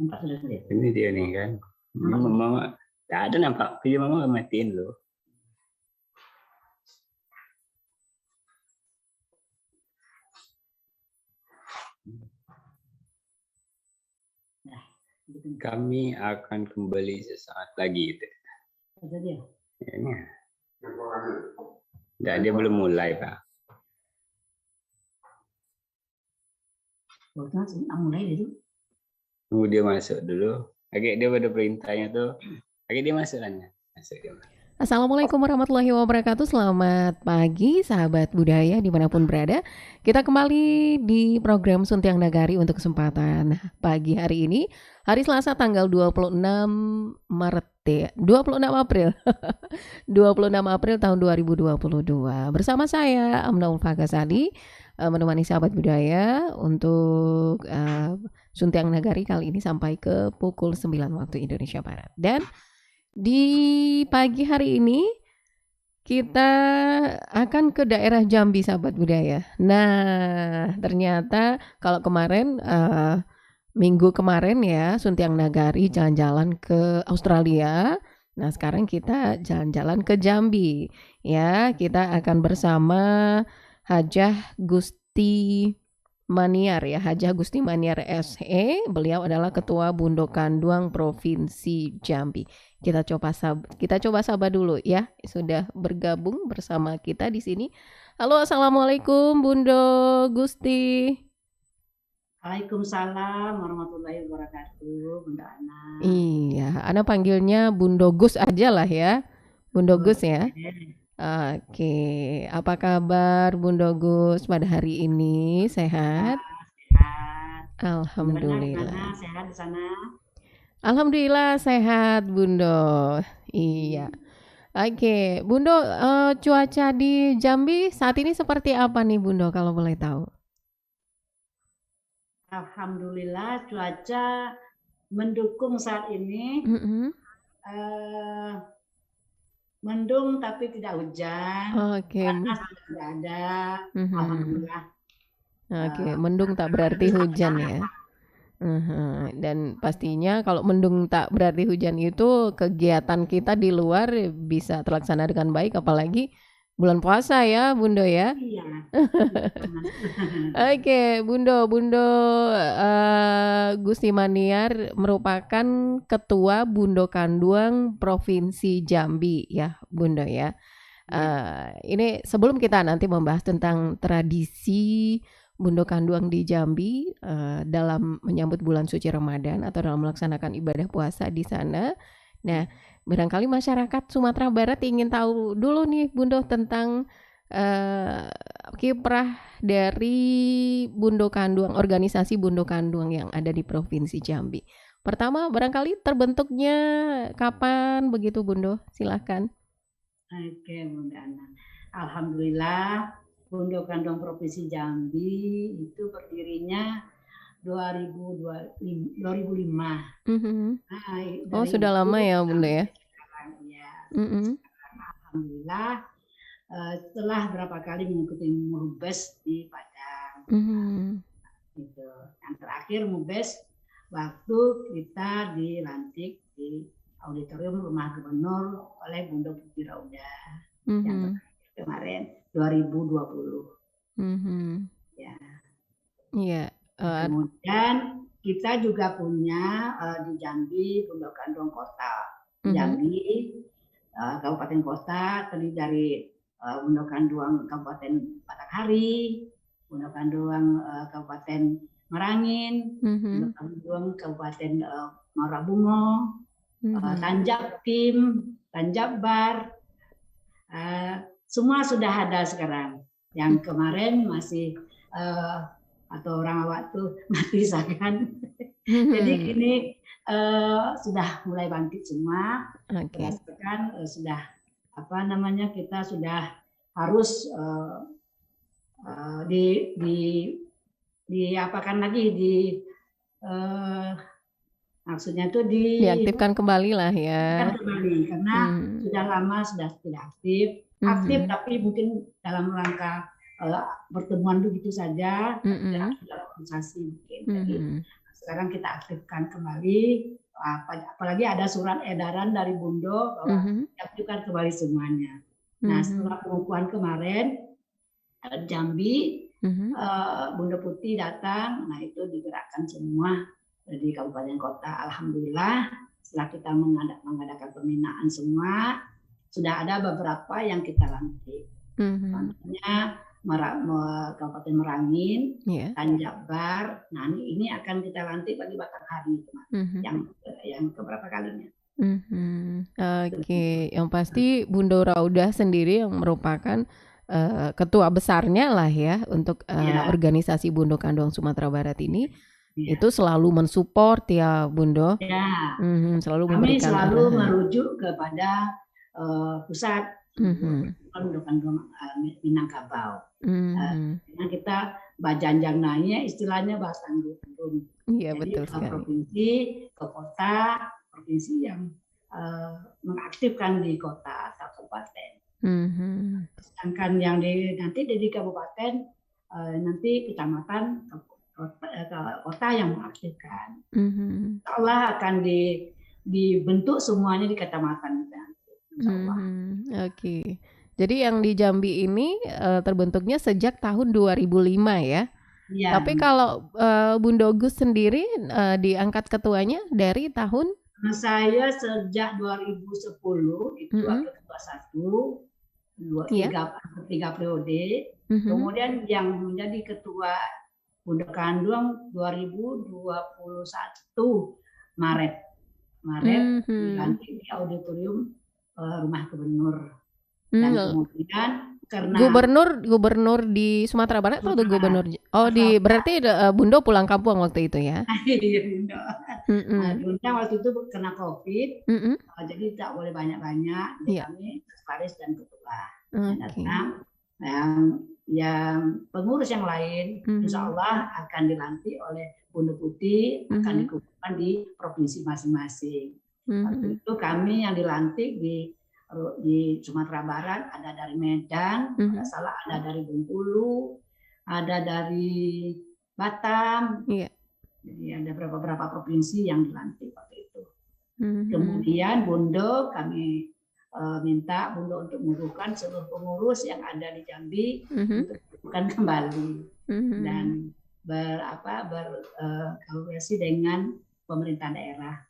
Nampak sudah lihat. Ini dia nih kan. Mama tak ada nampak video mama matiin loh. Kami akan kembali sesaat lagi itu. Ada dia. Ya. Dan dia belum mulai, Pak. Mulai dulu. Tunggu dia masuk dulu. Agak dia pada perintahnya tuh. Agak dia masuk kan. Masuk dia. Assalamualaikum warahmatullahi wabarakatuh. Selamat pagi sahabat budaya dimanapun berada. Kita kembali di program Suntiang Nagari untuk kesempatan pagi hari ini. Hari Selasa tanggal 26 Maret ya, 26 April 26 April tahun 2022. Bersama saya Amna Ulfagasali menemani sahabat budaya untuk Suntiang Nagari kali ini sampai ke pukul 9 waktu Indonesia Barat. Dan di pagi hari ini kita akan ke daerah Jambi sahabat budaya. Nah, ternyata kalau kemarin minggu kemarin ya Suntiang Nagari jalan-jalan ke Australia. Nah, sekarang kita jalan-jalan ke Jambi. Ya, kita akan bersama Hajah Gusti Maniar ya, Hajah Gusti Maniar SE. Beliau adalah Ketua Bundo Kanduang Provinsi Jambi. Kita coba sapa dulu ya. Sudah bergabung bersama kita di sini. Halo, assalamualaikum Bundo Gusti. Waalaikumsalam warahmatullahi wabarakatuh, Bunda Ana. Iya, Ana panggilnya Bundo Gus aja lah ya. Bundo Gus ya. Oke, apa kabar Bundo Gus pada hari ini? Sehat? Sehat. Alhamdulillah. Gimana, sehat di sana? Alhamdulillah sehat Bundo. Iya. Oke, Bundo, cuaca di Jambi saat ini seperti apa nih Bundo kalau boleh tahu? Alhamdulillah cuaca mendukung saat ini. Mendung tapi tidak hujan. Oke. Panas tidak ada. Alhamdulillah. Oke, mendung tak berarti hujan ya. Dan pastinya kalau mendung tak berarti hujan itu kegiatan kita di luar bisa terlaksana dengan baik, apalagi bulan puasa ya Bundo ya. Iya. Oke, Bundo Gusti Maniar merupakan Ketua Bundo Kanduang Provinsi Jambi ya Bundo ya. Ini sebelum kita nanti membahas tentang tradisi Bundo Kanduang di Jambi dalam menyambut bulan suci Ramadan atau dalam melaksanakan ibadah puasa di sana. Nah, barangkali masyarakat Sumatera Barat ingin tahu dulu nih Bundo tentang kiprah dari Bundo Kanduang, organisasi Bundo Kanduang yang ada di Provinsi Jambi. Pertama, barangkali terbentuknya kapan begitu Bundo? Silakan. Oke, Bunda Ana. Alhamdulillah Bundo Kanduang Provinsi Jambi itu berdirinya 2005. Oh, sudah lama ya Bunda ya? Alhamdulillah setelah berapa kali mengikuti Mubes di Padang. Gitu. Yang terakhir Mubes waktu kita dilantik di auditorium Rumah Gubernur oleh Bundo Putri Rauda yang kemarin 2020. Ya. Iya. Kemudian kita juga punya di Jambi Bundo Kanduang Kota. Jambi Kabupaten Kota terdiri dari Bundo Kanduang Kabupaten Batanghari, Bundo Kanduang Kabupaten Merangin, Bundo Kanduang Kabupaten Marabungo, Tanjab Tim, Tanjab Bar, semua sudah ada sekarang. Yang kemarin masih atau orang awak tuh mati sakan. Jadi ini sudah mulai bangkit semua. Berdasarkan sudah kita sudah harus diapakan lagi maksudnya itu diaktifkan kembali lah ya. Karena sudah lama sudah tidak aktif tapi mungkin dalam rangka pertemuan begitu saja, tidak organisasi mungkin. Jadi sekarang kita aktifkan kembali. Apalagi ada surat edaran dari Bundo bahwa aktifkan kembali semuanya. Nah, setelah pengukuhan kemarin Jambi, Bundo Putih datang, nah itu digerakkan semua di kabupaten kota. Alhamdulillah setelah kita mengadakan pembinaan semua, sudah ada beberapa yang kita lantik. Contohnya Kabupaten Merangin, Tanjabar. Nah ini akan kita lantik bagi Batanghari yang keberapa kalinya. Oke, yang pasti Bundo Raudah sendiri yang merupakan ketua besarnya lah ya untuk organisasi Bundo Kandung Sumatera Barat ini. Itu selalu mensupport ya Bundo. Selalu kami selalu merujuk kepada pusat Bundo Kandung Minangkabau. Karena kita bajanjang nanya istilahnya bahasa Anggun. Iya, jadi betul ke sekali. provinsi, ke kota, provinsi yang mengaktifkan di kota atau kabupaten. Sedangkan yang nanti di kabupaten nanti kecamatan kota yang mengaktifkan. Insya akan dibentuk semuanya di kecamatan. Oke. Jadi yang di Jambi ini terbentuknya sejak tahun 2005 ya. Ya. Tapi kalau Bundo Gus sendiri diangkat ketuanya dari tahun? Saya sejak 2010 itu wakil ketua 3 periode. Kemudian yang menjadi ketua Bundo Kandung 2021 Maret dilantik di auditorium Rumah Gubernur. Dan kemudian karena gubernur di Sumatera Barat atau gubernur berarti Bundo pulang kampung waktu itu ya. Bundo waktu itu kena COVID, jadi tidak boleh banyak-banyak. Kami sekretaris dan ketua datang. Yang pengurus yang lain insya Allah akan dilantik oleh Bundo Putih, akan dikumpulkan di provinsi masing-masing. Waktu itu kami yang dilantik di Sumatera Barat ada dari Medan, tidak salah ada dari Bengkulu, ada dari Batam. Jadi ada beberapa provinsi yang dilantik waktu itu. Kemudian Bundo kami minta Bundo untuk mengukuhkan seluruh pengurus yang ada di Jambi untuk mengukuhkan kembali dan berkolaborasi dengan pemerintah daerah.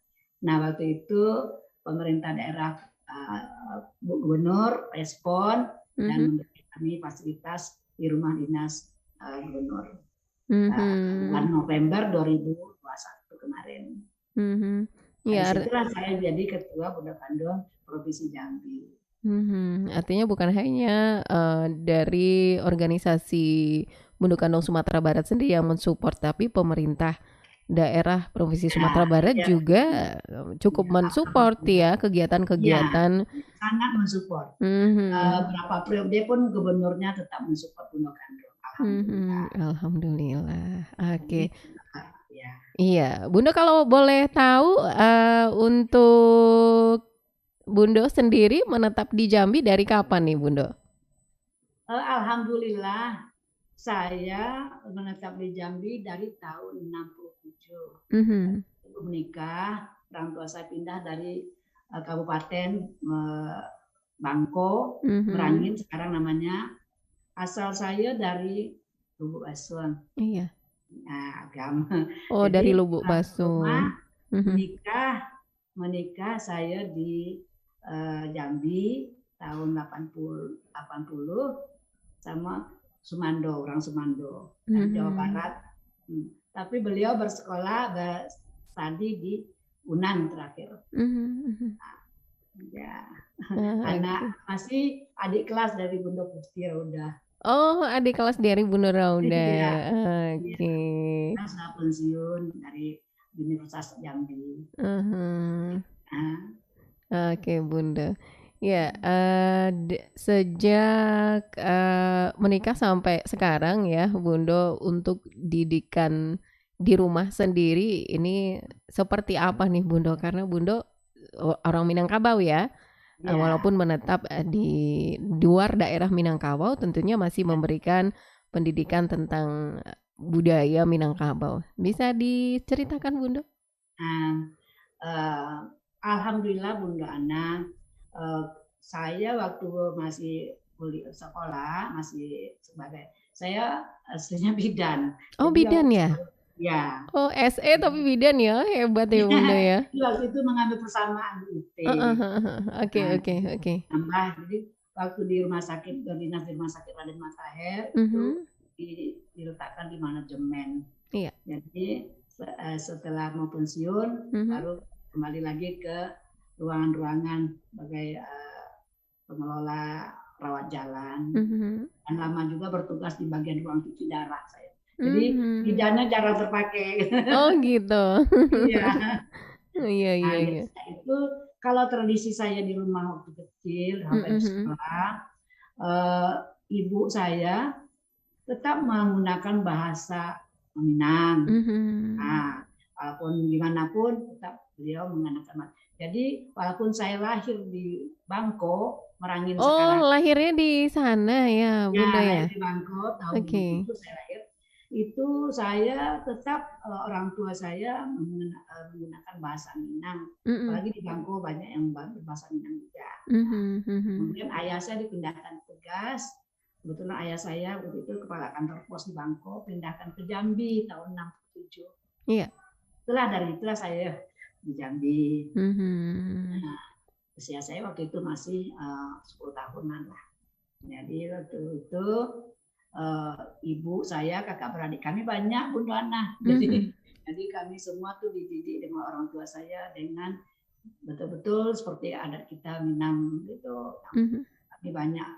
Nah waktu itu pemerintah daerah Gubernur respon dan memberi kami fasilitas di rumah dinas Gubernur bulan November 2021 kemarin. Setelah saya jadi ketua Bundo Kandung Provinsi Jambi. Artinya bukan hanya dari organisasi Bundo Kandung Sumatera Barat sendiri yang mensupport, tapi pemerintah daerah Provinsi Sumatera Barat juga cukup mensupport ya kegiatan-kegiatan. Sangat mensupport. Berapa periode pun gubernurnya tetap mensupport Bundo Kandung. Alhamdulillah. Oke. Iya, Bundo kalau boleh tahu untuk Bundo sendiri menetap di Jambi dari kapan nih Bundo? Alhamdulillah saya menetap di Jambi dari tahun 67. Menikah, orang tua saya pindah dari Kabupaten Bangko, Merangin sekarang namanya. Asal saya dari Lubuk Basuh. Iya. Nah, agama. Jadi, dari Lubuk Basuh. Menikah saya di Jambi tahun 80 sama Sumando, orang Sumando, Jawa Barat. Tapi beliau bersekolah tadi di Unan terakhir. Anak masih adik kelas dari Bundo Putih Raudah. Oh, adik kelas dari Bundo Raudah. Oke. Saya pensiun dari Universitas Jambi. Oke, Bundo. Ya, sejak menikah sampai sekarang ya, Bundo untuk didikan di rumah sendiri ini seperti apa nih Bundo? Karena Bundo orang Minangkabau ya. Walaupun menetap di luar daerah Minangkabau, tentunya masih memberikan pendidikan tentang budaya Minangkabau. Bisa diceritakan Bunda? Nah, eh, Alhamdulillah Bunda Ana, eh, saya waktu masih kuliah sekolah masih saya aslinya bidan. Oh Jadi bidan ya? ya, Oh SE tapi bidan ya, hebat ya Bunda ya. jadi waktu itu mengambil persamaan UT. Oke Nah, oke oke. tambah jadi waktu di rumah sakit dinas di rumah sakit Raden Matahir Mhm. itu diletakkan di manajemen. Iya. Jadi setelah mau pensiun Mhm. baru kembali lagi ke ruangan-ruangan sebagai pengelola rawat jalan. Mhm. Dan lama juga bertugas di bagian ruang cuci darah saya. Jadi Mhm. bidannya jarang terpakai. Oh gitu. Iya. Iya Nah, iya jadi iya. itu kalau tradisi saya di rumah waktu kecil sampai Mhm. sekolah, ibu saya tetap menggunakan bahasa Minang. Mhm. Nah, walaupun dimanapun tetap beliau menggunakan. Jadi walaupun saya lahir di Bangko, Merangin Oh sekarang, lahirnya di sana ya Bunda ya ya? lahir di Bangko tahun Oke. 77 saya lahir. Itu saya tetap orang tua saya menggunakan bahasa Minang. Mhm. Apalagi di Bangko banyak yang berbahasa Minang juga. Mhm. Mhm. Kemudian ayah saya dipindahkan tugas. Kebetulan ayah saya waktu itu kepala kantor pos di Bangko, pindahkan ke Jambi tahun 67. Iya. Dari itulah saya di Jambi. Mhm. Nah, usia saya waktu itu masih 10 tahunan lah. Jadi waktu itu ibu saya, kakak beradik kami banyak Bunda Ana. Jadi kami semua tuh dididik dengan orang tua saya dengan betul-betul seperti adat kita Minang gitu. Kami banyak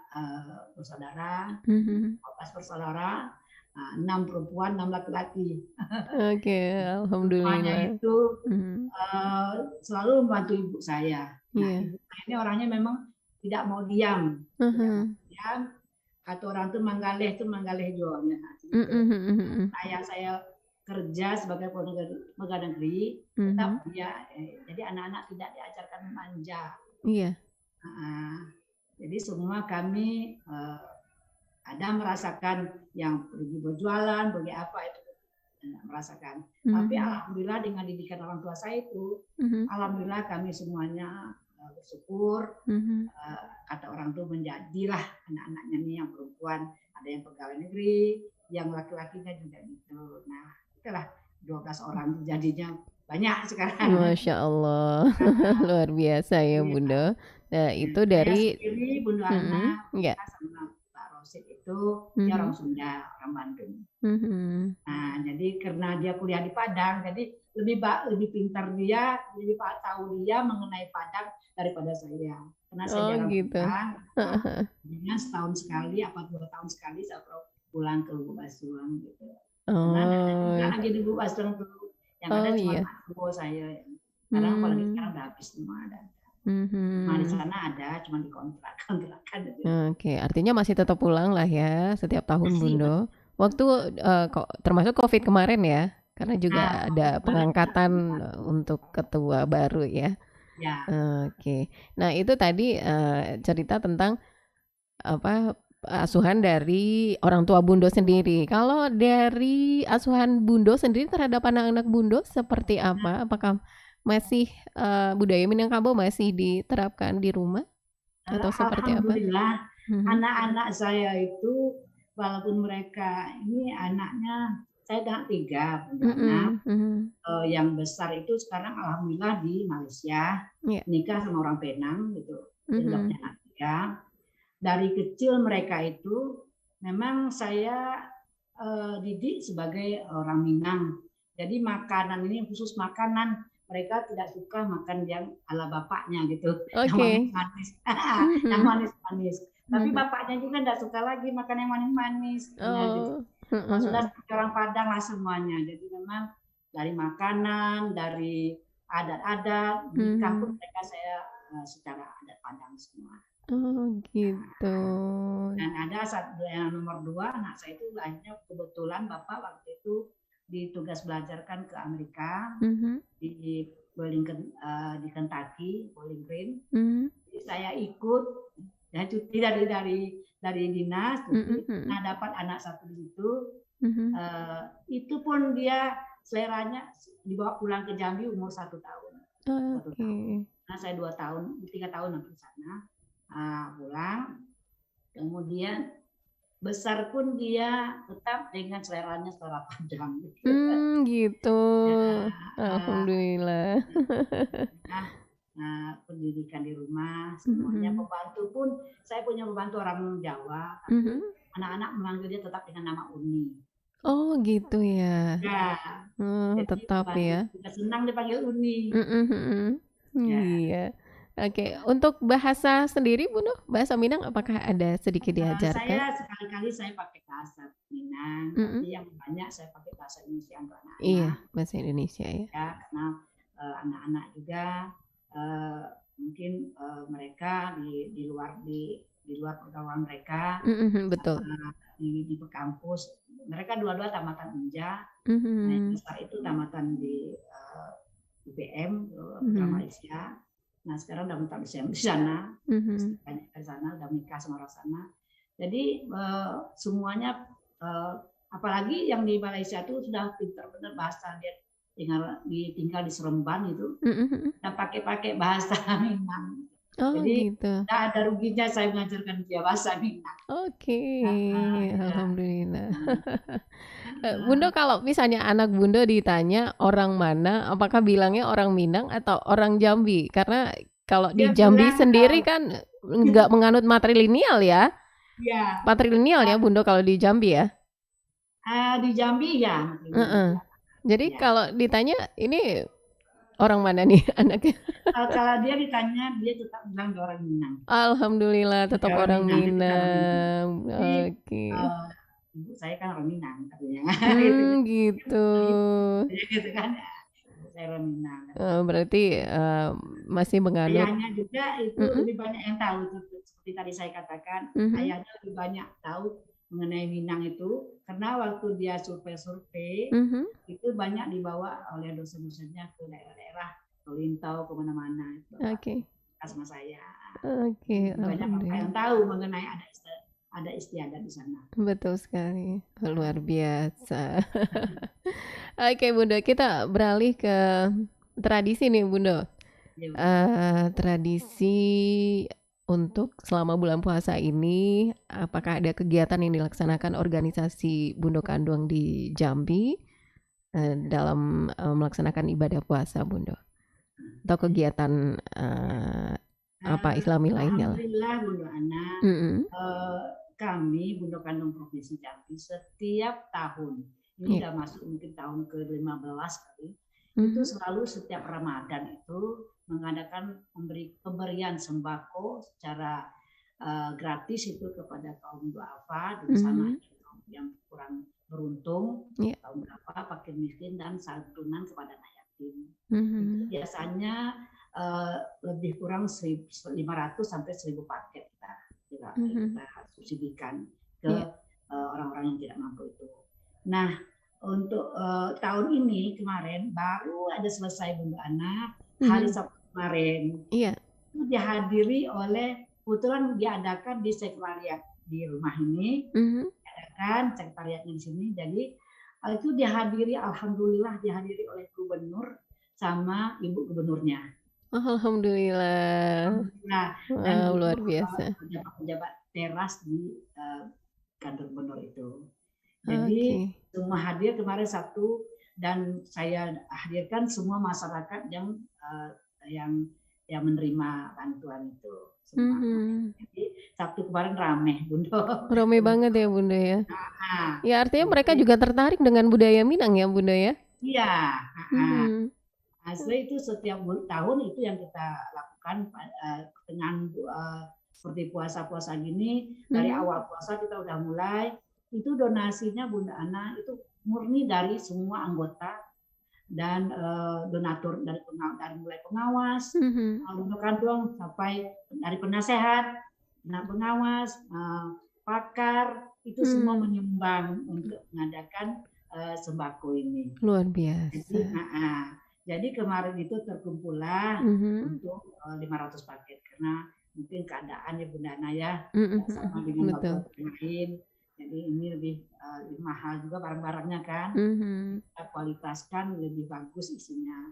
bersaudara, 14 bersaudara, 6 perempuan, 6 laki-laki. Oke, Semuanya alhamdulillah. itu selalu membantu ibu saya. Nah, Iya. ibu saya ini orangnya memang tidak mau diam. Kata orang tuh manggaleh jualnya. Ayah saya kerja sebagai pegawai negeri, tetap dia. Jadi anak-anak tidak diajarkan manja. Iya. Jadi semua kami ada merasakan yang pergi berjualan, pergi apa itu merasakan. Tapi alhamdulillah dengan didikan orang tua saya itu, alhamdulillah kami semuanya bersyukur. Kata orang tua menjadilah anak-anaknya nih yang perempuan ada yang pegawai negeri, yang laki-lakinya juga gitu. Nah, itulah 12 orang jadinya banyak sekarang. Masya Allah, luar biasa ya Bunda. Nah itu Saya dari sendiri Bunda Ana ya. sama Pak Rosid itu dia orang Sunda, orang Bandung. Nah, jadi karena dia kuliah di Padang, jadi lebih pintar dia, lebih tahu dia mengenai Padang daripada saya. Karena saya jarang pulang, jadinya setahun sekali, 2 tahun sekali saya pulang ke Lubuk Basuang gitu. Karena tidak lagi di Lubuk Basuang dulu, yang ada cuma tua saya. Sekarang apalagi sekarang udah habis semua ada. Nah, di sana ada, cuma dikontrakan. Oke, artinya masih tetap pulang lah ya setiap tahun Bunda. Waktu termasuk COVID kemarin ya, karena juga ada pengangkatan untuk ketua baru ya. Ya. Oke. Nah itu tadi cerita tentang asuhan dari orang tua Bundo sendiri. Kalau dari asuhan Bundo sendiri terhadap anak-anak Bundo seperti apa? Apakah masih budaya Minangkabau masih diterapkan di rumah atau seperti apa? Alhamdulillah, anak-anak saya itu walaupun mereka ini anaknya saya anak 3 anak. Yang besar itu sekarang alhamdulillah di Malaysia, nikah sama orang Penang gitu. Jendoknya anak 3. Dari kecil mereka itu memang saya didik sebagai orang Minang. Jadi makanan ini khusus makanan, mereka tidak suka makan yang ala bapaknya gitu, yang manis-manis. Yang manis-manis. Tapi bapaknya juga tidak suka lagi makan yang manis-manis. Gitu. Sudah orang Padang lah semuanya. Jadi memang dari makanan, dari adat-adat, nikah pun mereka saya secara adat Padang semua. Oh gitu. Dan ada yang nomor 2 anak saya itu lahirnya kebetulan bapak waktu itu ditugas belajarkan ke Amerika di Burlington di Kentucky, Bowling Green. Jadi saya ikut dan cuti dari dinas, nah dapat anak satu di situ. Mhm. Itu pun dia seleranya dibawa pulang ke Jambi umur 1 tahun. 1 Oke. tahun. Nah, saya 2 tahun, 3 tahun hampir di sana. Pulang, kemudian besar pun dia tetap dengan seleranya selera panjang. Gitu. Ya, Alhamdulillah. nah, pendidikan di rumah semuanya, Mhm. pembantu pun saya punya pembantu orang Jawa, tapi Mhm. anak-anak memanggil dia tetap dengan nama Uni. Oh gitu ya. Ya, jadi Tetap pembantu ya. juga senang dipanggil Uni. Mhm mhm. Ya, Iya. Oke, untuk bahasa sendiri Bu Nuh, bahasa Minang apakah ada sedikit diajarkan? saya sekali-kali saya pakai bahasa Minang, Mhm. tapi yang banyak saya pakai bahasa Indonesia untuk Iya, anak-anak. bahasa Indonesia ya. Ya, karena anak-anak juga mungkin mereka di luar pergaulan mereka Mhm, betul. di kampus, mereka dua-dua tamatan Unja. Nah, yang Mhm. besar itu tamatan di UPM, Putra Mhm. Malaysia. Nah, sekarang udah minta di sana, Mhm. banyak dari sana, udah nikah sama orang sana. Jadi semuanya, apalagi yang di Malaysia itu sudah pintar benar bahasa, dia tinggal di Seremban itu, Mhm mhm. udah pakai bahasa Minang. Oh Jadi gitu. nggak ada ruginya saya mengajarkan dia bahasa Minang. Oke, Ya. alhamdulillah. Bunda kalau misalnya anak Bunda ditanya orang mana, apakah bilangnya orang Minang atau orang Jambi? Karena kalau di Dia Jambi bilang sendiri kan nggak menganut matrilineal ya. ya, Patrilineal ya Bunda kalau di Jambi ya. di Jambi ya, Heeh. Jadi ya. kalau ditanya ini orang mana nih anaknya? Kalau dia ditanya, dia tetap bilang dia orang Minang. Alhamdulillah tetap Dia orang orang Minang, dia tetap orang Minang. Minang. Jadi Oke. ibu saya kan orang Minang katanya. Gitu. Gitu. Gitu kan. Ibu saya orang Minang. Berarti masih menganut. Ayahnya juga itu Mhm, lebih banyak yang tahu itu, seperti tadi saya katakan, mhm. ayahnya lebih banyak tahu mengenai Minang itu karena waktu dia survei-survei Mhm. itu banyak dibawa oleh dosen-dosennya ke daerah-daerah, ke Lintau, kemana-mana itu Oke. sama saya. Oke, Jadi banyak bapak yang alhamdulillah. tahu mengenai ada istiadat di sana. Betul sekali. Luar biasa. Oke, Bunda, kita beralih ke tradisi nih, Bunda. Ya, Tradisi untuk selama bulan puasa ini, apakah ada kegiatan yang dilaksanakan organisasi Bundo Kanduang di Jambi dalam melaksanakan ibadah puasa, Bunda? Atau kegiatan apa Islami lainnya lah? Alhamdulillah Bunda Ana, Mhm. kami Bunda Kandung Provinsi Jambi setiap tahun, ini Iya. udah masuk mungkin tahun ke-15 kali, itu Mhm. selalu setiap Ramadan itu mengadakan pemberian sembako secara gratis itu kepada kaum duafa, bersama Mhm. yang kurang beruntung, Iya. kaum duafa, fakir miskin, dan santunan kepada anak yatim. Itu Mhm. biasanya lebih kurang 500 sampai 1000 paket Mhm. kita subsidikan ke Iya. orang-orang yang tidak mampu itu. Nah, untuk tahun ini kemarin baru ada selesai Bunda Ana, hari Mhm. Sabtu kemarin Iya. itu dihadiri oleh, kebetulan diadakan di sekretariat di rumah ini, Mhm. kan sekretariatnya di sini. Jadi itu dihadiri, alhamdulillah dihadiri oleh gubernur sama ibu gubernurnya. Alhamdulillah. Alhamdulillah, dan Wow, juga luar biasa. pejabat-pejabat teras di kantor gubernur itu. Jadi Oke. semua hadir kemarin Sabtu, dan saya hadirkan semua masyarakat yang yang menerima bantuan itu semua kemarin. Mhm. Jadi Sabtu kemarin ramai Bunda. Ramai banget ya Bunda ya. Nah, Ya artinya mereka jadi juga tertarik dengan budaya Minang ya Bunda ya? iya, Mhm. asli itu setiap tahun itu yang kita lakukan dengan seperti puasa-puasa gini, dari Mhm. awal puasa kita udah mulai, itu donasinya Bunda Ana itu murni dari semua anggota dan donatur, dari mulai pengawas, Mhm. Bunda Kandung, sampai dari penasehat, pengawas, pakar, itu semua Hmm. menyumbang untuk mengadakan sembako ini. Luar Jadi, biasa. jadi kemarin itu terkumpullah Mhm. untuk 500 paket karena mungkin keadaannya Bunda Ana ya Mhm tidak sama mhm. dengan Betul. bapak yang lain. Jadi ini lebih mahal juga barang-barangnya kan. Kita kualitaskan lebih bagus isinya.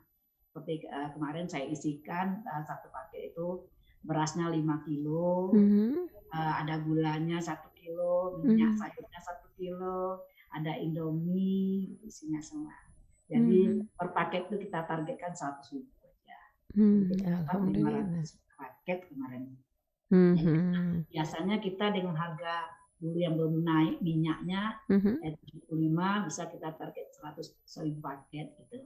Seperti kemarin saya isikan satu paket itu berasnya 5 kilo, ada gulanya 1 kilo, minyak sayurnya 1 kilo, ada Indomie, isinya semua. Jadi per paket itu kita targetkan 100.000 aja. Jadi kita dapat 500 paket kemarin. Jadi, biasanya kita dengan harga dulu yang belum naik minyaknya 75 bisa kita target 100.000 paket gitu.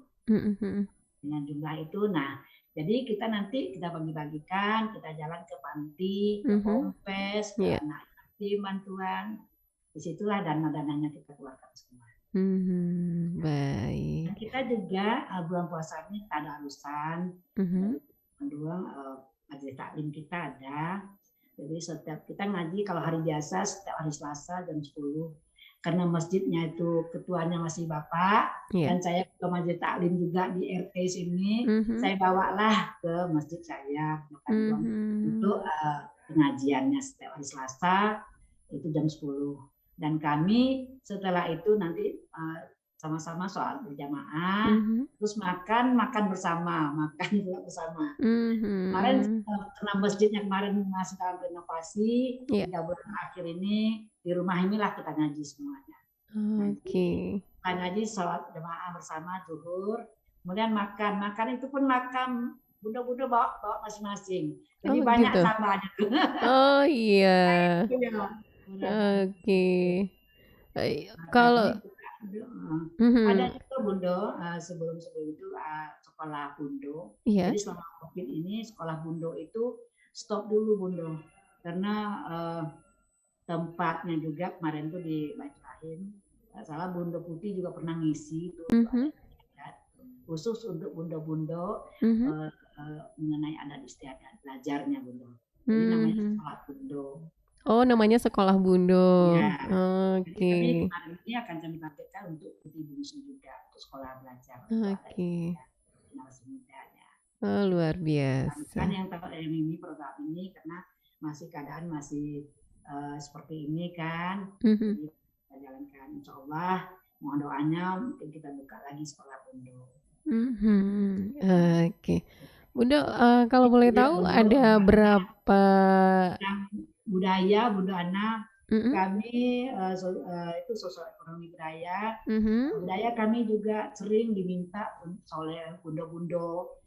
Dengan jumlah itu, nah jadi kita nanti kita bagi-bagikan, kita jalan ke panti, ke Pompes, ke anak yatim bantuan. Disitulah dana-dananya kita keluarkan semua. Baik. Dan kita juga bulan puasa ini tadarusan, kedua majelis taklim kita ada. Jadi setiap kita ngaji kalau hari biasa setiap hari Selasa jam 10. Karena masjidnya itu ketuanya masih Bapak, dan saya ke majelis taklim juga di RT sini, saya bawalah ke masjid saya untuk pengajiannya setiap hari Selasa itu jam 10. Dan kami setelah itu nanti sama-sama sholat berjamaah, terus makan bersama. Kemarin karena masjidnya kemarin masih dalam renovasi, 3 bulan akhir ini di rumah inilah kita ngaji semuanya. Kita ngaji sholat jamaah bersama zuhur, kemudian makan itu pun makan bunda-bunda bawa masing-masing. Jadi banyak gitu. tambahnya. Oh iya. Oke. Kalau ada juga Bundo sebelum itu sekolah Bundo. Jadi selama COVID ini sekolah Bundo itu stop dulu Bundo karena tempatnya juga kemarin tuh di Baitrahim, salah Bundo Putih juga pernah ngisi itu khusus untuk Bundo-Bundo mengenai adat istiadat belajarnya Bundo. Jadi namanya sekolah Bundo. Oh, namanya sekolah Bundo. Ya. Oke. Tapi kemarin ini akan kami targetkan untuk putih bungsu juga untuk sekolah belajar. Oke. Mudanya. Oh, luar biasa. Kan yang ini program ini karena keadaan masih seperti ini kan. Jadi kita jalankan, insya Allah mohon doanya mungkin kita buka lagi sekolah Bundo. Oke. Bundo, kalau boleh tahu ada berapa budaya Bundo Ana, kami itu sosok ekonomi budaya. Budaya kami juga sering diminta oleh Bundo-Bundo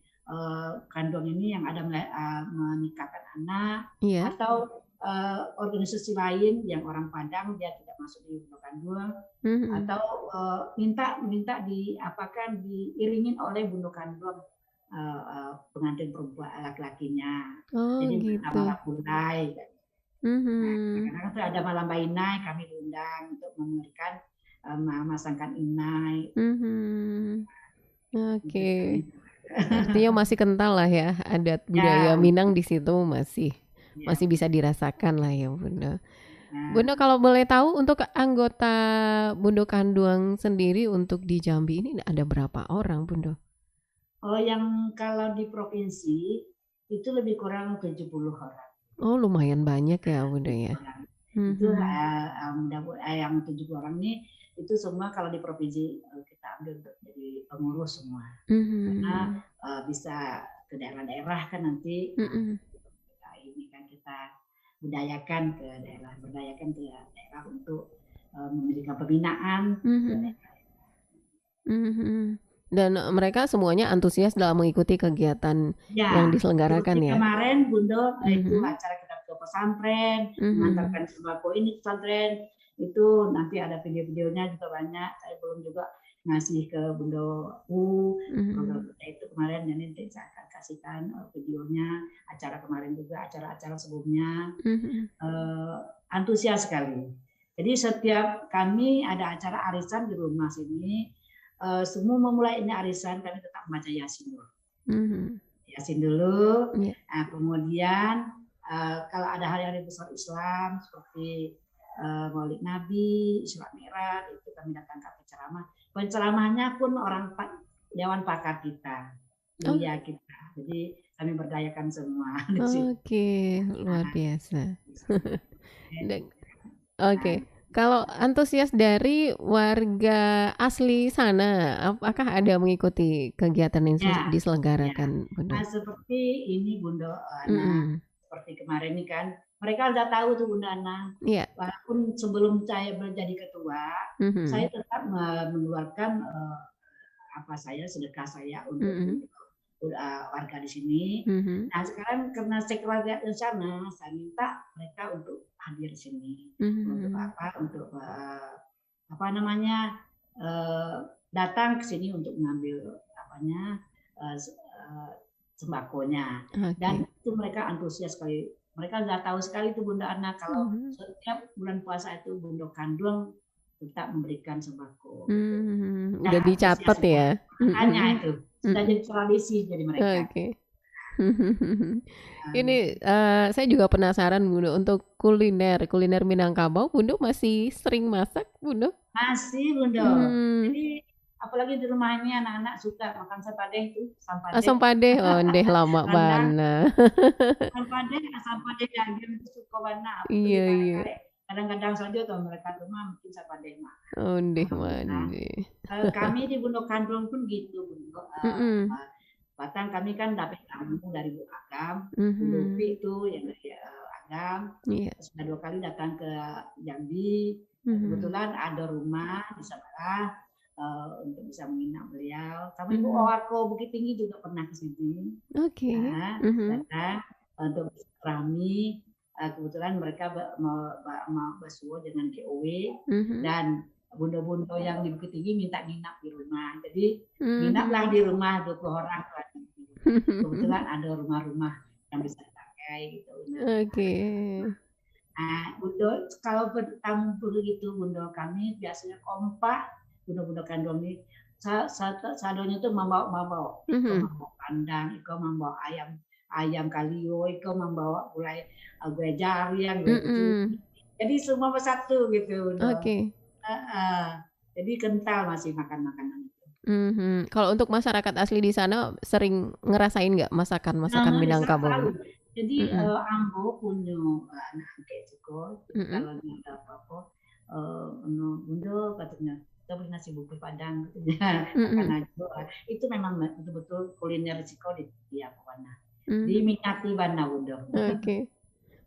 kandung ini yang ada menikahkan anak atau organisasi lain yang orang Padang dia tidak masuk di Bundo Kandung atau minta diapakan diiringin oleh Bundo Kandung pengantin perempuan laki-lakinya. Jadi gitu. malam Bulai. Nah, kadang ada malam Bainai kami diundang untuk memberikan memasangkan inai. Oke. Artinya masih kental lah ya adat budaya Minang di situ masih bisa dirasakan lah ya Bunda. Bunda kalau boleh tahu untuk anggota Bundo Kanduang sendiri untuk di Jambi ini ada berapa orang Bunda? Oh, yang kalau di provinsi itu lebih kurang 70 orang. Oh, lumayan banyak ya Bunda ya. Itu yang 70 orang ini itu semua kalau di provinsi kita ambil untuk jadi pengurus semua. Karena bisa ke daerah-daerah kan nanti ini kan kita berdayakan ke daerah untuk memberikan pembinaan. Dan mereka semuanya antusias dalam mengikuti kegiatan yang diselenggarakan ya. Kemarin Bundo itu acara kita ke pesantren, mengantarkan sembako ini pesantren, itu nanti ada video-videonya juga banyak. Saya belum juga ngasih ke Bundo program itu kemarin, jadi nanti saya akan kasihkan videonya acara kemarin juga, acara-acara sebelumnya. Antusias sekali. Jadi setiap kami ada acara arisan di rumah sini. Semua memulai ini arisan kami tetap membaca Yasin dulu. Yasin dulu. Nah, kemudian kalau ada hari-hari besar Islam seperti Maulid Nabi, Isra Mi'raj itu kami datangkan penceramah. Penceramahnya pun orang dewan pakar kita, mulia kita. Jadi kami berdayakan semua. Oke, luar biasa. Oke. Kalau antusias dari warga asli sana, apakah ada mengikuti kegiatan yang Ya, ya. diselenggarakan, Bunda? Nah, seperti ini Bunda Ana, Mm-mm. seperti kemarin ini kan, mereka udah tahu tuh Bunda Ana. Iya. Walaupun sebelum saya menjadi ketua, saya Mhm. tetap mengeluarkan apa sedekah saya untuk Mhm. warga di sini. Mhm. Nah sekarang karena sekeluarga di sana, saya minta mereka untuk hadir di sini untuk Mhm. apa? Untuk apa namanya datang ke sini untuk mengambil apanya sembakonya. Dan Oke. itu mereka antusias sekali. Mereka sudah tahu sekali itu Bunda Ana kalau Mhm. setiap bulan puasa itu Bunda Kandung tetap memberikan sembako. Udah Nah, antusias dicatat ya? makanya Mhm. itu sudah Mhm. jadi tradisi jadi mereka. Oke. Ini saya juga penasaran Bunda untuk kuliner Minangkabau, Bunda masih sering masak, Bunda? Masih Bunda. Hmm. Jadi apalagi di rumah ini anak-anak suka makan sapadeh itu, Asam sapadeh. padeh, ondeh lama Rendang, bana. sapadeh daging itu suka banget. Aku Iya, beli iya. kare-kare. Kadang-kadang saja tuh mereka rumah bikin sapadeh mah. Ondeh Alhamdulillah. mande. Kami di Bunda Kandung pun gitu Bunda. Mhm. Batang kami kan dapat tamu dari Bu Agam, Bu Mhm. Lupi itu yang dari Agam. Iya. Sudah 2 kali datang ke Jambi. Mhm. Kebetulan ada rumah di Sabara untuk bisa menginap beliau. Kami Bu Mhm. Owako Bukit Tinggi juga pernah ke sini. Oke. Nah, Mhm. datang untuk bersilaturahmi. Kebetulan mereka mau bersuah dengan GOW Mhm. dan bunda-bunda yang di Bukit Tinggi minta nginap di rumah. Jadi nginaplah Mhm. di rumah 20 orang. Kebetulan ada rumah-rumah yang bisa dipakai gitu. Oke. Nah, Bunda, kalau bertamu begitu Bunda kami biasanya kompak, Bunda-bunda kandung ini sadonya tuh membawa, Iko Mhm. membawa kandang, Iko membawa ayam kalio, Iko membawa gulai jarian, gulai Mhm. kecuti. Jadi semua bersatu gitu Bunda. Oke. Jadi kental masih makan makanan itu. Mhm. Kalau untuk masyarakat asli di sana sering ngerasain nggak masakan-masakan Nah, Minangkabau? selalu. Jadi Mhm. Ambo punya anak kayak Ciko, jadi Mhm. kalau ada apa-apa, Bunda katanya, kita beli nasi bungkus Padang katanya, makan Mhm. aja. Itu memang betul-betul kuliner Ciko di tiap mana. Mhm. Diminati Banda Bunda. Oke.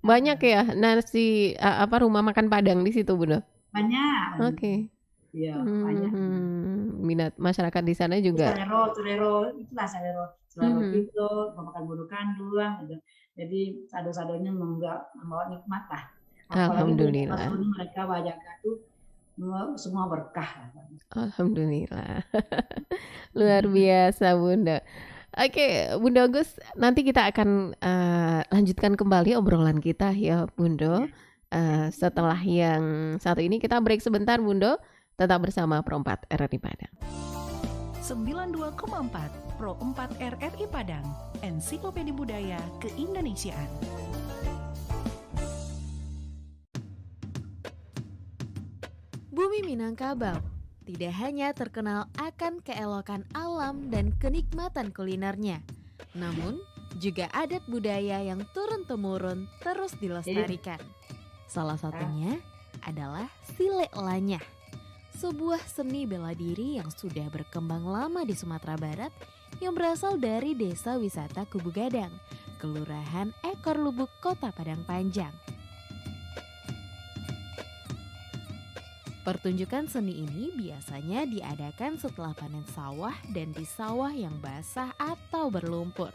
Banyak ya nasi apa rumah makan Padang di situ, Bunda? Banyak. Oke. Iya, banyak. Minat masyarakat di sana juga. Selero, itulah selero Mhm. gitu, makan bulu kandung gitu. Jadi sado-sadonya membawa nikmat lah. Apalagi bulan puasa Alhamdulillah. ini mereka wajaga tuh semua berkah. Alhamdulillah. Luar biasa, Bunda. Oke, Bunda Agus, nanti kita akan lanjutkan kembali obrolan kita ya, Bunda. Setelah yang satu ini kita break sebentar, Bunda. Tetap bersama Pro 4 RRI Padang. 92,4 Pro 4 RRI Padang, Ensiklopedia Budaya Keindonesiaan. Bumi Minangkabau tidak hanya terkenal akan keelokan alam dan kenikmatan kulinernya, namun juga adat budaya yang turun-temurun terus dilestarikan. Salah satunya adalah Silek Lanyah, sebuah seni bela diri yang sudah berkembang lama di Sumatera Barat yang berasal dari Desa Wisata Kubu Gadang, Kelurahan Ekor Lubuk, Kota Padang Panjang. Pertunjukan seni ini biasanya diadakan setelah panen sawah dan di sawah yang basah atau berlumpur.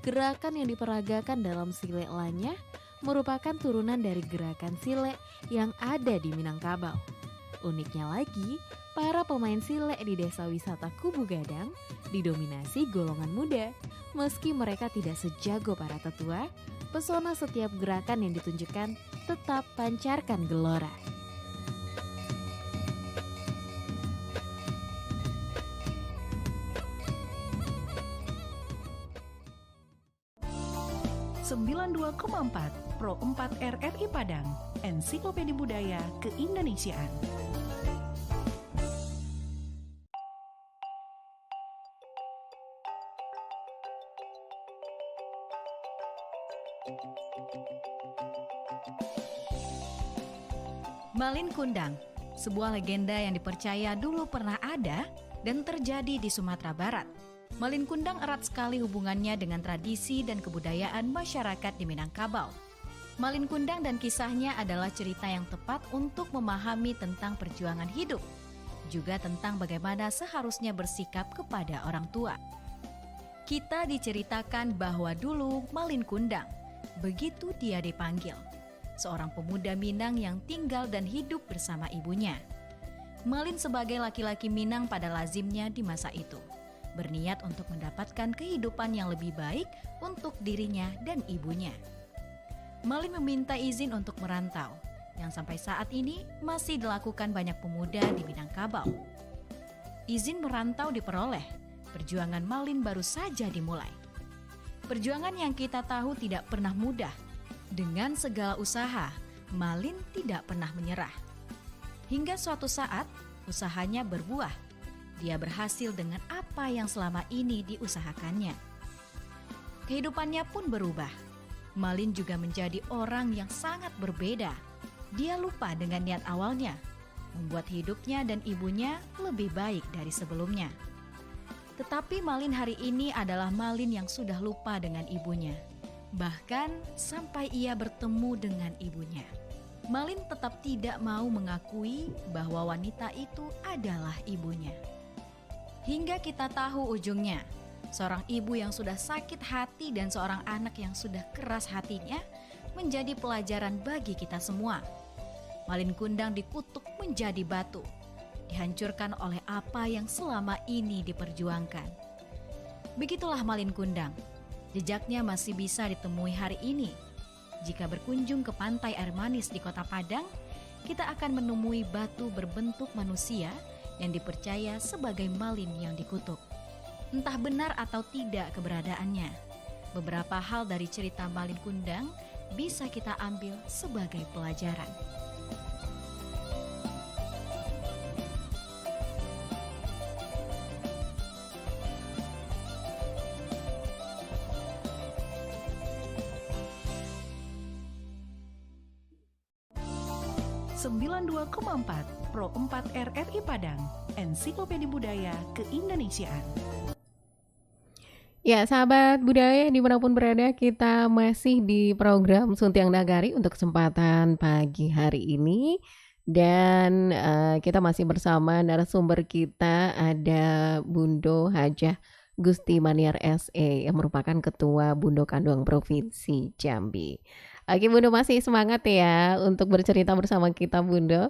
Gerakan yang diperagakan dalam Silek Lanyah merupakan turunan dari gerakan silek yang ada di Minangkabau. Uniknya lagi, para pemain silek di Desa Wisata Kubu Gadang didominasi golongan muda. Meski mereka tidak sejago para tetua, pesona setiap gerakan yang ditunjukkan tetap pancarkan gelora. Sembilan 92,4 Pro 4 RRI Padang, Ensiklopedia Budaya Keindonesiaan. Malin Kundang, sebuah legenda yang dipercaya dulu pernah ada dan terjadi di Sumatera Barat. Malin Kundang erat sekali hubungannya dengan tradisi dan kebudayaan masyarakat di Minangkabau. Malin Kundang dan kisahnya adalah cerita yang tepat untuk memahami tentang perjuangan hidup, juga tentang bagaimana seharusnya bersikap kepada orang tua. Kita diceritakan bahwa dulu Malin Kundang, begitu dia dipanggil, seorang pemuda Minang yang tinggal dan hidup bersama ibunya. Malin sebagai laki-laki Minang pada lazimnya di masa itu, berniat untuk mendapatkan kehidupan yang lebih baik untuk dirinya dan ibunya. Malin meminta izin untuk merantau, yang sampai saat ini masih dilakukan banyak pemuda di Minangkabau. Izin merantau diperoleh, perjuangan Malin baru saja dimulai. Perjuangan yang kita tahu tidak pernah mudah. Dengan segala usaha, Malin tidak pernah menyerah. Hingga suatu saat, usahanya berbuah. Dia berhasil dengan apa yang selama ini diusahakannya. Kehidupannya pun berubah. Malin juga menjadi orang yang sangat berbeda. Dia lupa dengan niat awalnya, membuat hidupnya dan ibunya lebih baik dari sebelumnya. Tetapi Malin hari ini adalah Malin yang sudah lupa dengan ibunya. Bahkan sampai ia bertemu dengan ibunya, Malin tetap tidak mau mengakui bahwa wanita itu adalah ibunya. Hingga kita tahu ujungnya, seorang ibu yang sudah sakit hati dan seorang anak yang sudah keras hatinya menjadi pelajaran bagi kita semua. Malin Kundang dikutuk menjadi batu, dihancurkan oleh apa yang selama ini diperjuangkan. Begitulah Malin Kundang. Jejaknya masih bisa ditemui hari ini. Jika berkunjung ke pantai air manis di Kota Padang, kita akan menemui batu berbentuk manusia yang dipercaya sebagai Malin yang dikutuk. Entah benar atau tidak keberadaannya, beberapa hal dari cerita Malin Kundang bisa kita ambil sebagai pelajaran. Sembilan 92,4 Pro 4 RRI Padang, Ensiklopedia Budaya Keindonesiaan. Ya, sahabat budaya dimanapun berada, kita masih di program Suntiang Nagari untuk kesempatan pagi hari ini. Dan kita masih bersama narasumber kita, ada Bundo Hajah Gusti Maniar SE yang merupakan Ketua Bundo Kanduang Provinsi Jambi. Oke Bundo, masih semangat ya untuk bercerita bersama kita Bundo?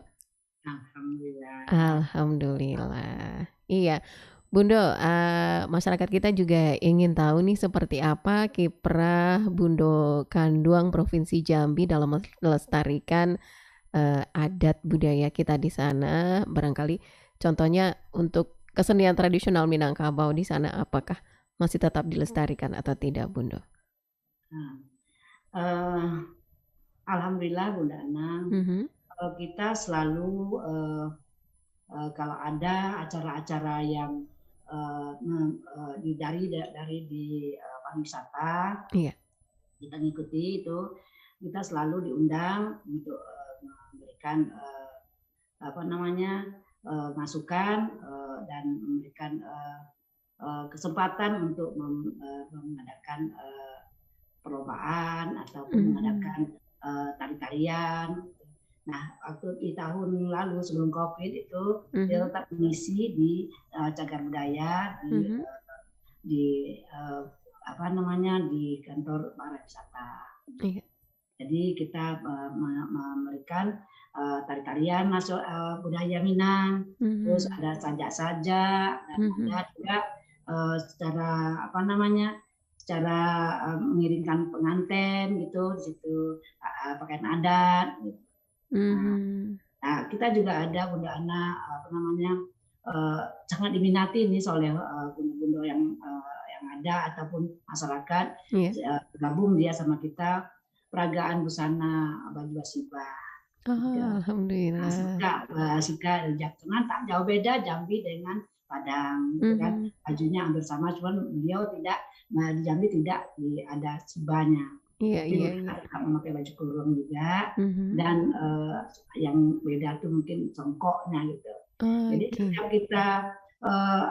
Alhamdulillah. Alhamdulillah. Iya. Bundo, masyarakat kita juga ingin tahu nih seperti apa kiprah Bundo Kanduang Provinsi Jambi dalam melestarikan adat budaya kita di sana. Barangkali contohnya untuk kesenian tradisional Minangkabau di sana, apakah masih tetap dilestarikan atau tidak, Bundo? Alhamdulillah Bunda Ana, kita selalu kalau ada acara-acara yang dari di pariwisata, Iya. kita ngikuti itu, kita selalu diundang untuk memberikan masukan dan memberikan kesempatan untuk mengadakan perlombaan ataupun mengadakan tari-tarian. Nah, waktu di tahun lalu sebelum COVID itu dia tetap mengisi di cagar budaya di kantor pariwisata. Iya. Jadi kita memberikan tari-tarian masuk budaya Minang, terus ada sajak-sajak, dan ada juga secara mengirimkan pengantin gitu di situ, pakaian adat. Gitu. Nah, kita juga ada Bunda Ana sangat diminati nih oleh bundo-bundo yang ada ataupun masyarakat, bergabung dia sama kita peragaan busana baju basibah. Alhamdulillah. Sika Jakarta tak jauh beda Jambi dengan Padang, gitu kan. Bajunya hampir sama, cuman beliau tidak di Jambi tidak ada sibahnya. Iya, Tapi iya, mereka iya. tetap memakai baju kurung juga. Mhm. Dan yang beda tuh mungkin songkoknya gitu. Jadi Oke. setiap kita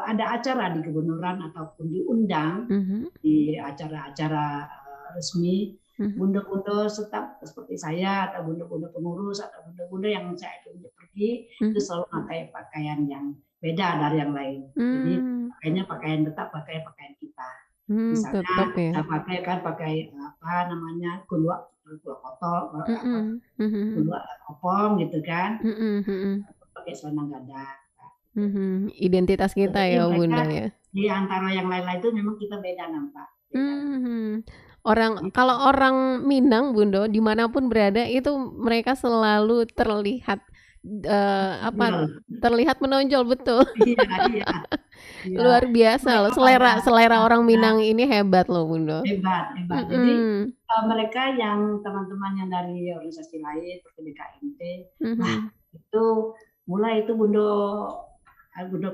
ada acara di kebenuran ataupun diundang Mhm. di acara-acara resmi, Mhm. bunda-bunda tetap seperti saya atau bunda-bunda pengurus atau bunda-bunda yang saya tunjuk pergi itu Mhm. selalu pakai pakaian yang beda dari yang lain. Jadi pakainya pakaian tetap pakai pakaian kita. Misalnya Tetap ya. kita pakai apa namanya kulua kotor, Mhm. Mhm. kulua kopong gitu kan, Mhm. Mhm. pakai celana gadang. Identitas kita Jadi ya Bunda mereka ya. di antara yang lain-lain itu memang kita beda nampak. Beda. Kalau orang Minang Bundo dimanapun berada itu mereka selalu terlihat Betul. terlihat menonjol betul. Iya, iya. Iya. Luar biasa loh, Mereka selera orang pada Minang ini hebat loh Bundo. hebat. Jadi mereka yang teman-teman yang dari organisasi lain seperti BKMT, wah itu mulai itu Bundo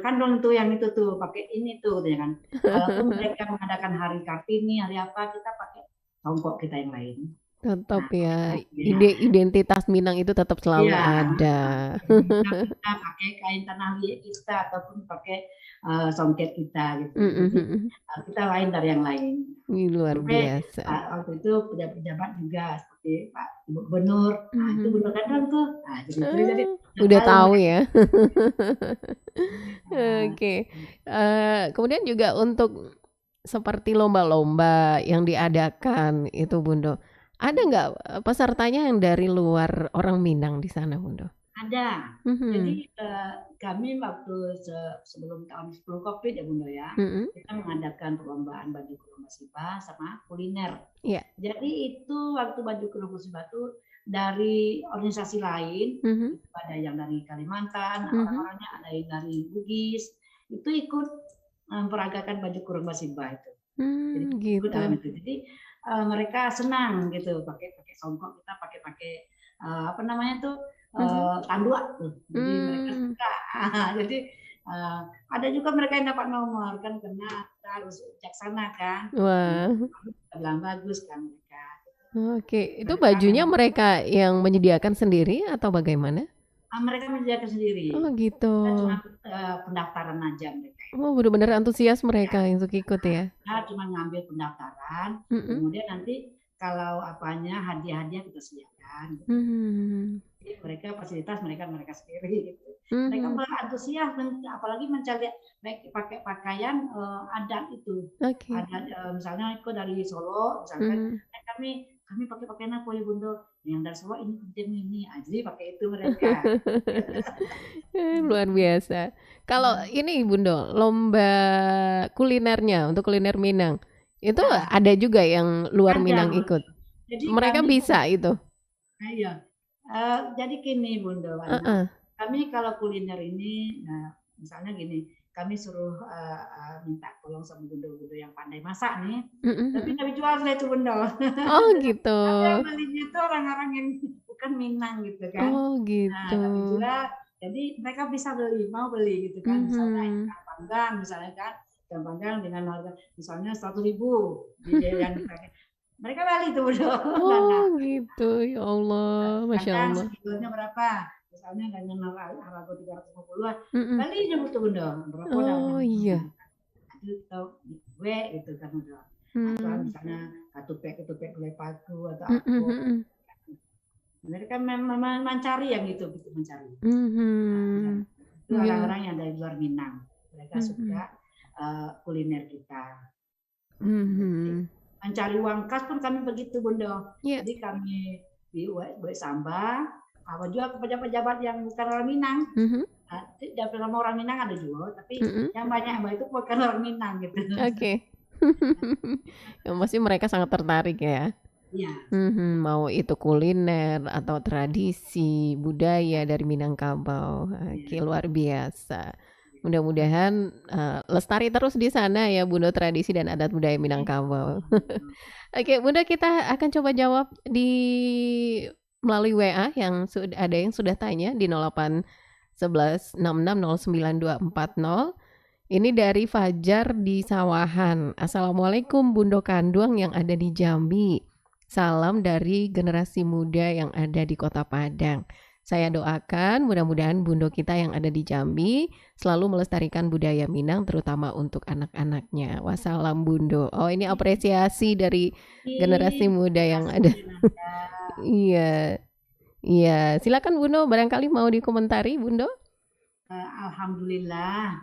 Kandung tuh yang itu tuh pakai ini tuh ya kan. Kalaupun mereka mengadakan hari Kartini, hari apa kita pakai songkok kita yang lain. Tetap ya, ya. identitas Minang itu tetap selalu ada. Kita pakai kain tanah liat kita ataupun pakai songket kita gitu. Jadi kita lain dari yang lain. Luar biasa. Waktu itu pejabat juga seperti Pak Gubernur, itu Gubernur Kandang tuh. Jadi udah tahu ya. Oke. Kemudian juga untuk seperti lomba-lomba yang diadakan itu Bundo. Ada nggak pesertanya yang dari luar orang Minang di sana, Bundo? Ada. Jadi kami waktu sebelum tahun 10 COVID ya Bundo ya, kita mengadakan perlombaan baju kurung Basiba sama kuliner. Yeah. Jadi itu waktu baju kurung Basiba itu dari organisasi lain, ada yang dari Kalimantan, orang-orangnya ada yang dari Bugis, itu ikut memperagakan baju kurung Basiba itu. Jadi gitu. Jadi mereka senang gitu pakai songkok, kita pakai apa namanya tuh tanduk tuh. Jadi mereka suka. Jadi ada juga mereka yang dapat nomor kan karena kita harus bijaksana kan. Wah. Bilang bagus kan mereka. Oke, itu bajunya mereka yang menyediakan sendiri atau bagaimana? Mereka menyediakan sendiri. Oh gitu. Kita cuma pendaftaran aja mereka. Oh benar-benar antusias mereka yang untuk ikut ya? Kita cuma ngambil pendaftaran, kemudian nanti kalau apanya hadiah-hadiah kita sediakan. Jadi mereka fasilitas mereka sendiri gitu. Mereka berantusias, apalagi mencari pakai pakaian adat itu. Okay. Ada misalnya ikut dari Solo, misalkan kami pakai pakaian apa ya Bundo? Yang dari Solo ini, jadi pakai itu mereka. Luar biasa. Kalau ini Bundo, lomba kulinernya untuk kuliner Minang, itu ada juga yang luar Minang ikut. Jadi mereka bisa itu. Iya. Jadi gini Bundo, kami kalau kuliner ini, misalnya gini, kami suruh minta tolong sama Bundo-Bundo yang pandai masak nih, tapi kami jual itu Bundo. Oh gitu. Tapi yang belinya itu orang-orang yang bukan Minang gitu kan. Oh gitu. Kami jual, jadi mereka bisa mau beli gitu kan. Misalnya ikan panggang misalnya kan, ikan panggang dengan harga misalnya 100.000 yang dipakai. Mereka beli itu Bundo. Oh gitu, ya Allah, Masya Allah. Sekitarnya berapa? Misalnya dengan harga 350-an, beli aja Bundo. Berapa? Oh iya. Itu gue gitu kan Bundo. Atau misalnya ketupek gulai paku atau apa. Mereka memang mencari yang itu mencari. Itu orang-orang yang dari luar Minang. Mereka suka kuliner kita. Mencari uang kas pun kami begitu Bundo. Yeah. Jadi kami buat samba, apa juga pejabat-pejabat yang bukan orang Minang. Dapat nama orang Minang ada juga, tapi yang banyak itu bukan orang Minang gitu. Oke. Yang pasti mereka sangat tertarik ya. Iya. Mau itu kuliner atau tradisi budaya dari Minangkabau. Oke, luar biasa. Mudah-mudahan lestari terus di sana ya Bunda, tradisi dan adat budaya Minangkabau. Oke, Bunda, kita akan coba jawab melalui WA yang sudah tanya di 0811660924. Ini dari Fajar di Sawahan. Assalamualaikum Bundo Kanduang yang ada di Jambi. Salam dari generasi muda yang ada di Kota Padang. Saya doakan mudah-mudahan Bundo kita yang ada di Jambi selalu melestarikan budaya Minang terutama untuk anak-anaknya. Wassalam Bundo. Oh, ini apresiasi dari generasi muda yang ada. Iya. Iya, silakan Bundo, barangkali mau dikomentari Bundo. Alhamdulillah,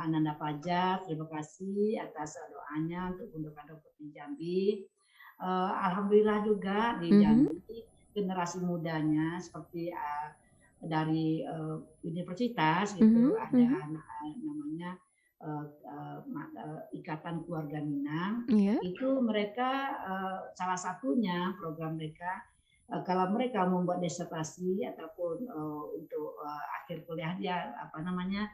Ananda Fajar, terima kasih atas doanya untuk Bundo Kadoput di Jambi. Alhamdulillah juga di Jambi generasi mudanya seperti dari universitas itu ada namanya Ikatan Keluarga Minang. Itu mereka salah satunya program mereka kalau mereka membuat disertasi ataupun untuk akhir kuliah dia apa namanya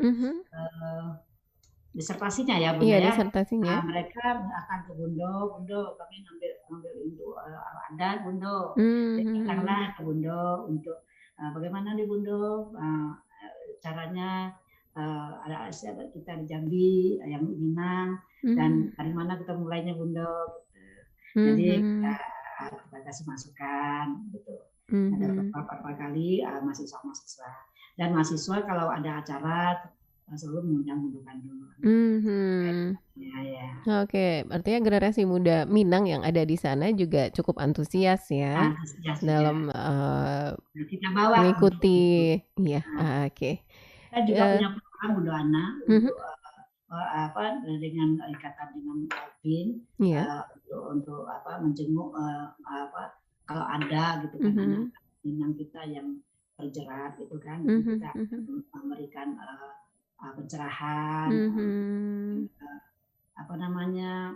disertasinya ya Bunda ya. Disertasinya. Mereka akan ke Bundo kami ngambil untuk adat Bundo. Datanglah ke Bundo untuk bagaimana di Bundo caranya ada adat kita di Jambi yang Minang dan dari mana kita mulainya Bundo. Jadi kita kasih masukan gitu. Ada beberapa kali mahasiswa dan mahasiswa kalau ada acara selalu mengundang Bundo Bandung. Oke, artinya generasi muda Minang yang ada di sana juga cukup antusias ya dalam kita bawa mengikuti. Iya, oke. Kita juga punya program Bundo Anak dengan ikatan dengan BIN untuk menjenguk kalau ada gitu kan anak Minang kita yang terjerat gitu kan kita memberikan pencerahan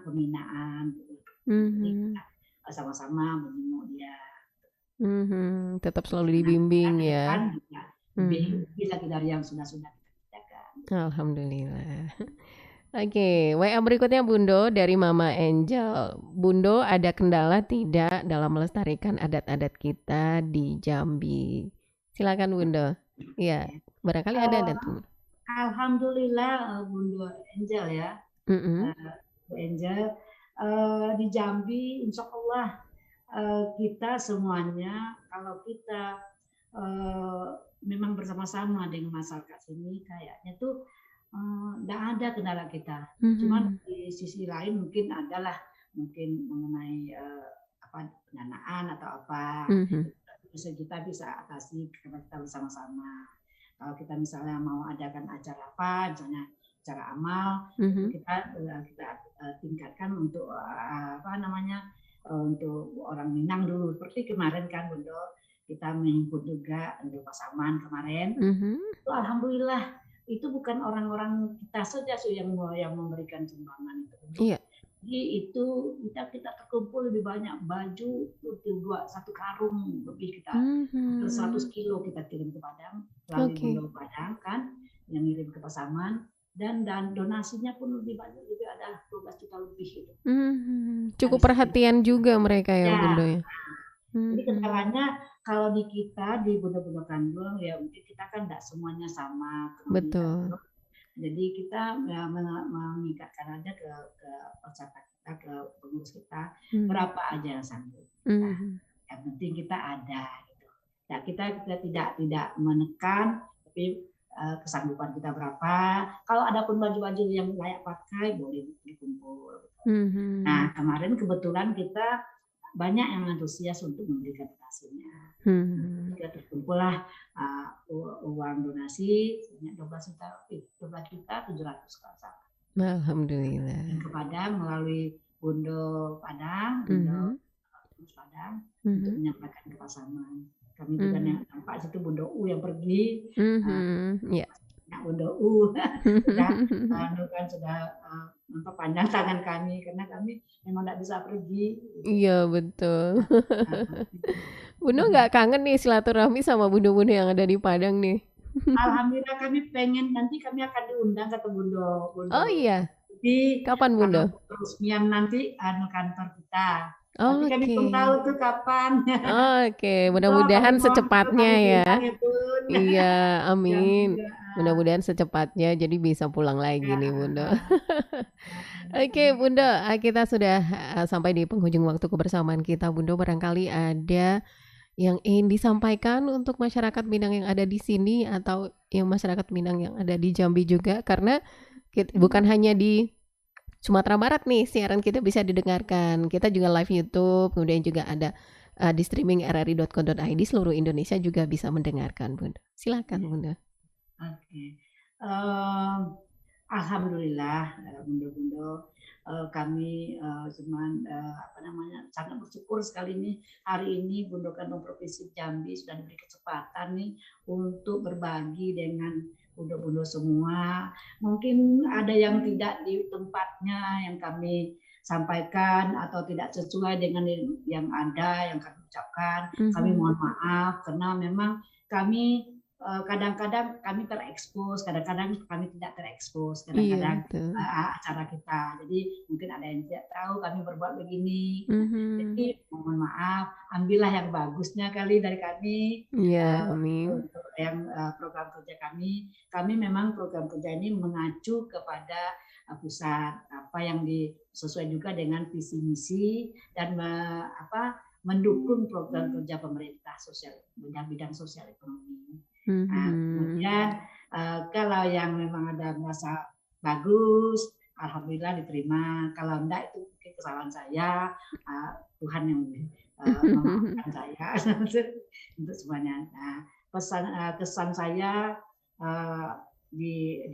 pembinaan gitu. Jadi kita sama-sama menjenguk dia. Tetap selalu dibimbing ya. Lebih lagi dari yang sudah kita kerjakan. Alhamdulillah. Oke, WA berikutnya Bundo dari Mama Angel. Bundo, ada kendala tidak dalam melestarikan adat-adat kita di Jambi? Silakan Bundo. Iya, barangkali ada adat. Alhamdulillah Bundo Angel ya. Bu Angel di Jambi, insya Allah kita semuanya kalau kita memang bersama-sama dengan masyarakat sini kayaknya tuh tidak ada kendala kita. Cuman di sisi lain mungkin adalah mungkin mengenai pendanaan atau apa kita bisa atasi karena kita bersama-sama. Kalau kita misalnya mau adakan acara apa, misalnya acara amal, kita tingkatkan untuk untuk orang Minang dulu. Seperti kemarin kan Bundo kita menghimpun juga untuk pasaman kemarin. Itu alhamdulillah itu bukan orang-orang kita saja yang memberikan sumbangan itu. Iya. Jadi itu kita terkumpul lebih banyak baju itu satu karung lebih kita 100 kilo kita kirim ke Padang melalui Bundo Padang kan yang ngirim ke Pasaman dan donasinya pun lebih banyak juga ada 12 juta lebih itu. Cukup perhatian juga mereka ya Bundo ya. Jadi kendalanya kalau di kita di Bundo Kandung ya mungkin kita kan tidak semuanya sama. Betul. Jadi kita mengikatkan aja ke peserta kita, ke pengurus kita berapa aja yang sanggup. Yang penting kita ada gitu. Ya, kita tidak menekan tapi kesanggupan kita berapa. Kalau ada pun baju-baju yang layak pakai boleh dikumpul. Nah kemarin kebetulan kita banyak yang antusias untuk memberikan donasinya. Kita terkumpullah uang donasi sebanyak 12.700.000 Alhamdulillah. ke Padang melalui Bundo Padang, Bundo Padang untuk menyampaikan ke Pasaman. Kami juga nampak situ Bundo U yang pergi. Bundo U sudah memperpanjang tangan kami karena kami memang tidak bisa pergi. Iya betul. Bundo nggak kangen nih silaturahmi sama Bundo-Bundo yang ada di Padang nih? Alhamdulillah kami pengen nanti kami akan diundang ke Bundo. Oh iya. Di kapan Bundo? Peresmian nanti kantor kita. Nanti kami belum tahu tuh kapan. Oke, mudah-mudahan secepatnya ya. Iya, amin. Mudah-mudahan secepatnya jadi bisa pulang lagi nih Bundo. Oke, Bunda, kita sudah sampai di penghujung waktu kebersamaan kita, Bunda. Barangkali ada yang ingin disampaikan untuk masyarakat Minang yang ada di sini atau yang masyarakat Minang yang ada di Jambi juga, karena bukan hanya di Sumatera Barat nih siaran kita bisa didengarkan. Kita juga live YouTube, kemudian juga ada di streaming rri.co.id, seluruh Indonesia juga bisa mendengarkan, Bunda. Silakan, Bunda. Oke. Alhamdulillah, Bunda-Bunda, kami sangat bersyukur sekali ini hari ini Bunda Kandung Provinsi Jambi sudah diberi kesempatan nih untuk berbagi dengan Bunda-Bunda semua. Mungkin ada yang tidak di tempatnya yang kami sampaikan atau tidak sesuai dengan yang ada yang kami ucapkan. Kami mohon maaf karena memang kami kadang-kadang kami terekspos, kadang-kadang kami tidak terekspos, kadang-kadang acara kita. Jadi mungkin ada yang tidak tahu kami berbuat begini. Jadi mohon maaf, ambillah yang bagusnya kali dari kami. Untuk yang program kerja kami memang program kerja ini mengacu kepada pusat, apa yang sesuai juga dengan visi misi dan mendukung program kerja pemerintah sosial bidang sosial ekonomi. Kemudian kalau yang memang ada merasa bagus, alhamdulillah diterima. Kalau enggak itu mungkin kesalahan saya, Tuhan yang memaafkan saya untuk semuanya. Nah, kesan saya di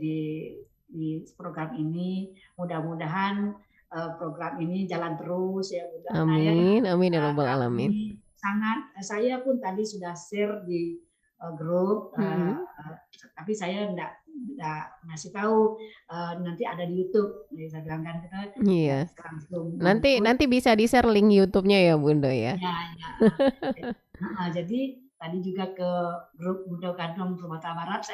program ini, mudah-mudahan program ini jalan terus ya. Amin, amin ya rabbal alamin. Saya pun tadi sudah share di grup, tapi saya enggak ngasih tahu, nanti ada di YouTube. Jadi saya bilang kan kita langsung. Nanti bisa di-share link YouTube-nya ya, Bunda ya. Jadi tadi juga ke grup Bunda Kandung Sumatera Barat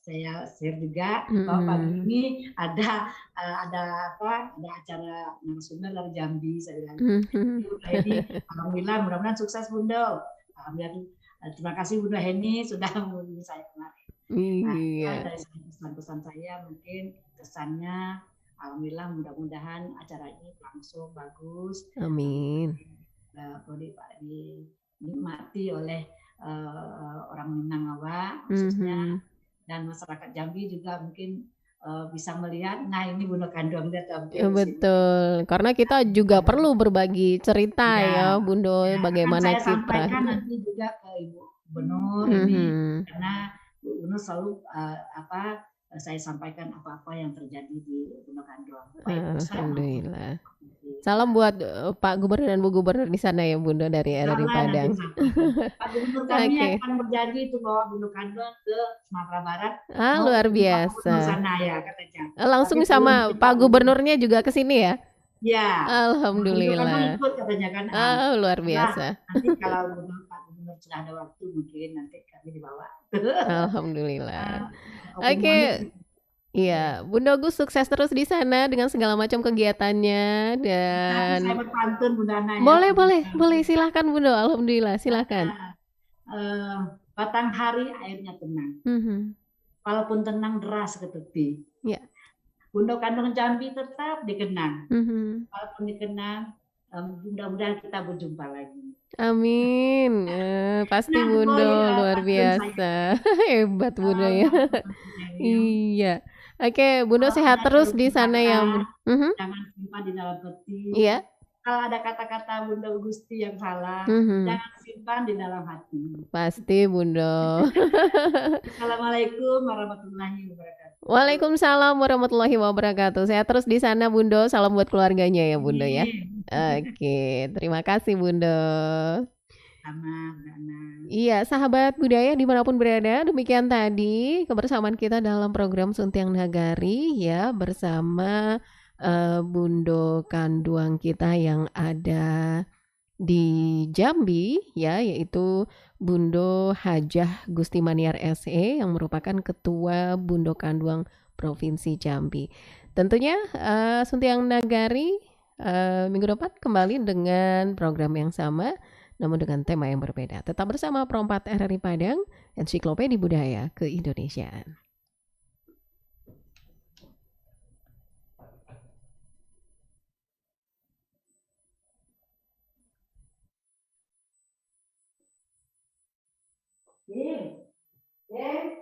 saya share juga bahwa pagi ini ada acara narasumber dari Jambi. Saya bilang, alhamdulillah, mudah-mudahan sukses Bunda. Alhamdulillah. Terima kasih Bunda Heni sudah menghubungi saya kemarin. Dari pesan-pesan saya mungkin kesannya, alhamdulillah mudah-mudahan acara ini langsung bagus. Amin. Dinikmati oleh orang Minangkabau khususnya dan masyarakat Jambi juga mungkin bisa melihat, nah ini Bunda Kandung betul, karena kita juga perlu berbagi cerita ya Bunda, bagaimana saya sampaikan nanti juga ke Ibu Gubernur ini, karena Bu Gubernur selalu saya sampaikan apa-apa yang terjadi di Bunda Kandung. Alhamdulillah. Salam buat Pak Gubernur dan Bu Gubernur di sana ya Bunda dari RRI Padang. Pak Gubernur kami akan berjanji itu bawa Bunda Kandung ke Sumatera Barat. Luar biasa. Sana ya katanya. Langsung sama Pak Gubernurnya juga ke sini ya? Ya. Alhamdulillah. Ikut katanya kan. Luar biasa. Nanti kalau Pak Gubernur sudah ada waktu mungkin nanti kami dibawa. Alhamdulillah. Oke. Iya, Bunda Agus sukses terus di sana dengan segala macam kegiatannya dan saya berpantun Bunda Ana. Boleh silahkan Bunda. Alhamdulillah, silahkan. Batang hari airnya tenang. Walaupun tenang deras ke tepi. Ya. Bunda Kandung Jambi tetap dikenang. Walaupun dikenang, mudah-mudahan kita berjumpa lagi. Amin. Pasti Bunda luar biasa. Hebat Bunda ya. Iya. Oke, Bunda sehat terus di sana ya. Jangan simpan di dalam hati. Iya. Kalau ada kata-kata Bunda Gusti yang salah, jangan simpan di dalam hati. Pasti Bunda. Assalamualaikum warahmatullahi wabarakatuh. Waalaikumsalam warahmatullahi wabarakatuh. Sehat terus di sana Bunda. Salam buat keluarganya ya Bunda ya. Oke, terima kasih Bunda. Iya, sahabat budaya dimanapun berada, demikian tadi kebersamaan kita dalam program Suntiang Nagari ya bersama Bundo Kanduang kita yang ada di Jambi ya, yaitu Bundo Hajah Gusti Maniar SE yang merupakan Ketua Bundo Kanduang Provinsi Jambi. Tentunya Suntiang Nagari minggu depan kembali dengan program yang sama, namun dengan tema yang berbeda. Tetap bersama Pro 4 RRI Padang, Ensiklopedia Budaya Keindonesiaan. Yin. Yin.